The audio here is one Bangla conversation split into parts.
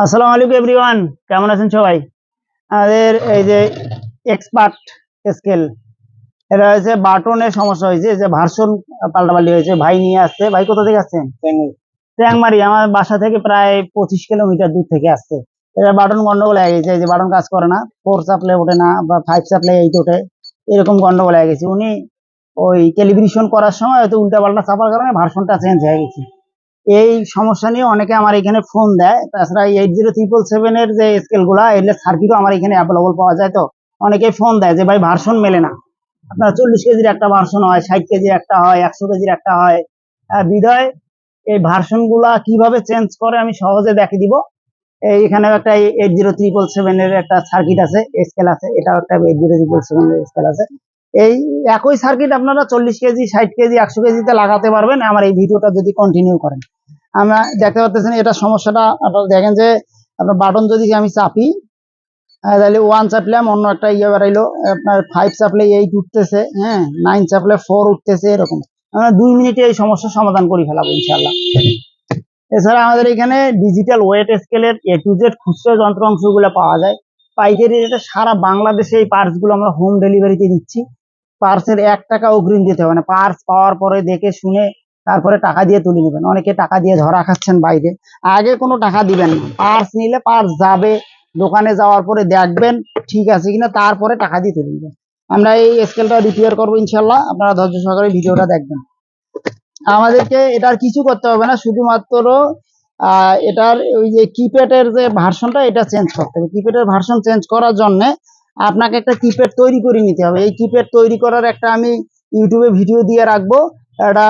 আসসালামু আলাইকুম এভরিওয়ান, কেমন আছেন সবাই? আমাদের এই যে এক্সপার্ট স্কেল, এটা হচ্ছে বাটনের সমস্যা হয়েছে, যে ভার্সন পাল্টাপাল্টি হয়েছে। ভাই নিয়ে আসছে। ভাই কোথা থেকে আসছেন? ট্যাংমারি। আমার বাসা থেকে প্রায় 25 কিলোমিটার দূর থেকে আসছে। এটা বাটন গন্ডগোল হয়ে গেছে, এই যে বাটন কাজ করে না, 4 চাপলে ওঠে না বা 5 চাপলে 8 ওঠে, এরকম গন্ডগোল হয়ে গেছে। উনি ওই ক্যালিব্রেশন করার সময় হয়তো উল্টা পাল্টা চাপার কারণে ভার্সনটা চেঞ্জ হয়ে গেছে। এই সমস্যা নিয়ে অনেকে আমার এখানে ফোন দেয়। তাছাড়া 807777 এর যে স্কেল গুলা, এগুলো সার্কিটও আমার এখানে অ্যাভেলেবল পাওয়া যায়। তো অনেকে ফোন দেয় যে ভাই ভার্সন মেলে না, আপনার 40 কেজির একটা ভার্সন হয়, 60 কেজির একটা হয়, 100 কেজির একটা হয়। বিধায় এই ভার্সন গুলা কিভাবে চেঞ্জ করে আমি সহজে দেখিয়ে দিব। এখানেও একটা 807777 এর একটা সার্কিট আছে, স্কেল আছে। এটাও একটা 8077 এর স্কেল আছে। এই একই সার্কিট আপনারা 40 কেজি, 60 কেজি, 100 কেজিতে লাগাতে পারবেন আমার এই ভিডিওটা যদি কন্টিনিউ করেন। আমরা দেখতে পাচ্ছেন এটা সমস্যাটা। আপনারা দেখেন যে আপনার বাটন যদি আমি চাপি, তাহলে 1 চাপলাম অন্য একটা বেরাইলো, আপনার 5 চাপলে 8 উঠতেছে, হ্যাঁ, 9 চাপলে 4 উঠতেছে, এরকম। আমরা 2 মিনিটে এই সমস্যার সমাধান করে ফেলাবো ইনশাল্লাহ। এছাড়া আমাদের এখানে ডিজিটাল ওয়েট স্কেলের A to Z খুচরো যন্ত্রাংশগুলো পাওয়া যায় পাইকারি রেটে। সারা বাংলাদেশে এই পার্টস গুলো আমরা হোম ডেলিভারিতে দিচ্ছি। পার্সের 1 টাকা অগ্রিম দিতে হবে না। পার্স পাওয়ার পরে দেখে শুনে তারপরে টাকা দিয়ে তুলে নেবেন। অনেকে টাকা দিয়ে ধরা খাচ্ছেন বাইরে, আগে কোনো টাকা দিবেন না। পার্স নিলে পার্স যাবে, দোকানে যাওয়ার পরে দেখবেন ঠিক আছে কিনা, তারপরে টাকা দিয়ে তুলে নেবেন। আমরা এই স্কেলটা রিপেয়ার করবো ইনশাল্লাহ, আপনারা ধৈর্য সহকারে ভিডিওটা দেখবেন। আমাদেরকে এটার কিছু করতে হবে না, শুধুমাত্র এটার ওই যে কিপ্যাডের যে ভার্সনটা, এটা চেঞ্জ করতে হবে। কিপ্যাডের ভার্সন চেঞ্জ করার জন্য আপনাকে একটা কিপ্যাড তৈরি করে নিতে হবে। এই কিপ্যাড তৈরি করার একটা আমি ইউটিউবে ভিডিও দিয়ে রাখবো। এটা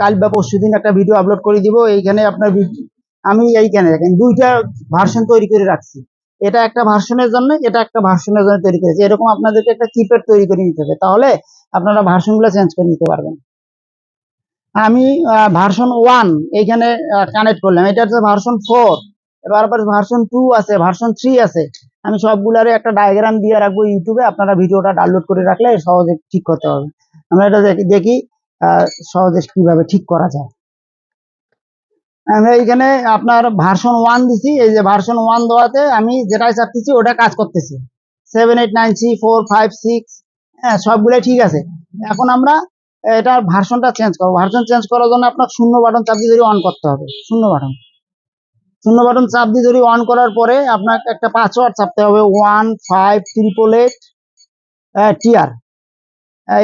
কাল বা পরশু দিন একটা ভিডিও আপলোড করে দিব। এইখানে আপনার আমি এইখানে দেখেন 2টা ভার্সন তৈরি করে রাখছি। এটা একটা ভার্সনের জন্য, এটা একটা ভার্সনের জন্য তৈরি করেছি। এরকম আপনাদেরকে একটা কিপ্যাড তৈরি করে নিতে হবে, তাহলে আপনারা ভার্সনগুলো চেঞ্জ করে নিতে পারবেন। আমি ভার্সন 1 এইখানে কানেক্ট করলাম। এটা হচ্ছে ভার্সন 4, এবার আবার ভার্সন 2 আছে, ভার্সন 3 আছে। আমি সবগুলারে একটা ডায়াগ্রাম দিয়ে রাখবো ইউটিউবে, আপনারা ভিডিওটা ডাউনলোড করে রাখলে সহজে ঠিক করতে পারবেন। আমরা এটা দেখি সহজে কিভাবে ঠিক করা যায়। আমরা এখানে আপনার ভার্সন 1 দিছি। এই যে ভার্সন 1 দেওয়াতে আমি যেটাই চাচ্ছি ওটা কাজ করতেছে। 7 8 9 3 4 5 6, হ্যাঁ, সবগুলাই ঠিক আছে। এখন আমরা এটার ভার্সনটা চেঞ্জ করবো। ভার্সন চেঞ্জ করার জন্য আপনার শূন্য বাটন চাপ দিয়ে ধরে অন করতে হবে। শূন্য বাটন চাপ দিয়ে ধরে অন করার পরে আপনাকে একটা পাসওয়ার্ড চাপতে হবে, 15888 টিআর।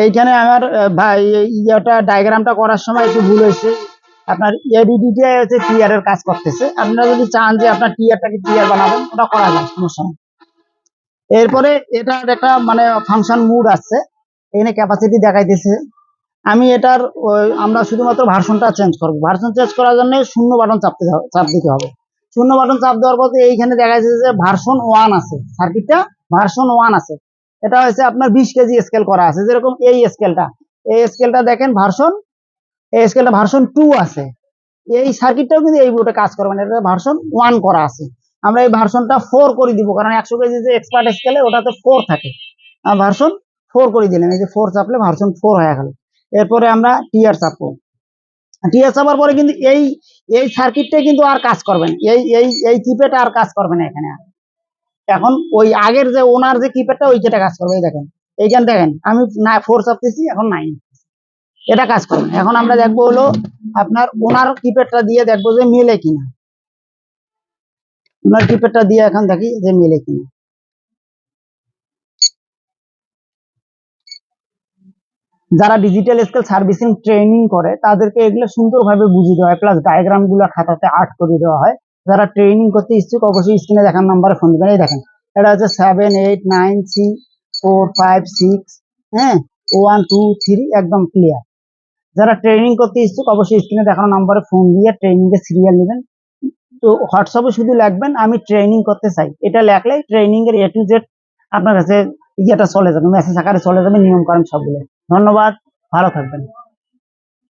এইখানে আমার ভাই ইয়েটা ডায়াগ্রামটা করার সময় একটু ভুল হয়েছে। আপনার এডিডিতে হচ্ছে টিআর এর কাজ করতেছে। আপনারা যদি চান যে আপনার টিআরটাকে টিআর বানাবেন, ওটা করা যায়, সমস্যা নেই। এরপরে এটার একটা মানে ফাংশন মুড আছে, এখানে ক্যাপাসিটি দেখাইতেছে। আমি এটার আমরা শুধুমাত্র ভার্সনটা চেঞ্জ করবো। ভার্সন চেঞ্জ করার জন্য শূন্য বাটন চাপ দিতে হবে। শূন্য বাটন চাপ দেওয়ার পর এইখানে দেখা যাচ্ছে যে ভার্সন 1 আছে, সার্কিটটা ভার্সন 1 আছে। এটা হচ্ছে আপনার 20 কেজি স্কেল করা আছে। যেরকম এই স্কেলটা দেখেন ভার্সন, এই স্কেলটা ভার্সন 2 আছে। এই সার্কিটটাও কিন্তু এই বোর্ডে কাজ করবে না, এটা ভার্সন 1 করা আছে। আমরা এই ভার্সনটা 4 করে দিব, কারণ 100 কেজি যে এক্সপার্ট স্কেলে ওটাতে 4 থাকে। ভার্সন 4 করে দিলাম। এই যে 4 চাপলে ভার্সন 4 হয়ে গেল। এরপরে আমরা টিআর চাপবো। টিআর চাপার পরে কিন্তু এই এই সার্কিটটা কিন্তু আর কাজ করবে না। এই কিপ্যাডটা আর কাজ করবে না এখানে। এখন ওই আগের যে ওনার যে কিপ্যাডটা, ওইটা কাজ করবে। এই দেখেন, এইখানে দেখেন আমি 4 চাপতেছি, এখন 9, এটা কাজ করবে। এখন আমরা দেখবো হলো আপনার ওনার কিপ্যাডটা দিয়ে দেখবো যে মেলে কিনা। ওনার কিপ্যাডটা দিয়ে এখন দেখি যে মেলে কিনা। যারা ডিজিটাল স্কেল সার্ভিসিং ট্রেনিং করে তাদেরকে এগুলো সুন্দরভাবে বুঝিয়ে দেওয়া হয়, প্লাস ডায়াগ্রাম গুলো খাতাতে আর্ট করে দেওয়া হয়। যারা ট্রেনিং করতে ইচ্ছুক অবশ্যই স্ক্রিনে দেখার নাম্বারে ফোন দিবেন। এই দেখেন, এটা হচ্ছে 7 8 9 3 4 5 6, হ্যাঁ, 1 2 3, একদম ক্লিয়ার। যারা ট্রেনিং করতে ইচ্ছুক অবশ্যই স্ক্রিনে দেখানো নাম্বারে ফোন দিয়ে ট্রেনিং এর সিরিয়াল নেবেন। তো হোয়াটসঅ্যাপে শুধু লিখবেন আমি ট্রেনিং করতে চাই, এটা লেখলেই ট্রেনিং এর A to Z আপনার কাছে ইয়েটা চলে যাবে, মেসেজ আকারে চলে যাবে, নিয়ম কানুন সবগুলো। ধন্যবাদ, ভালো থাকবেন।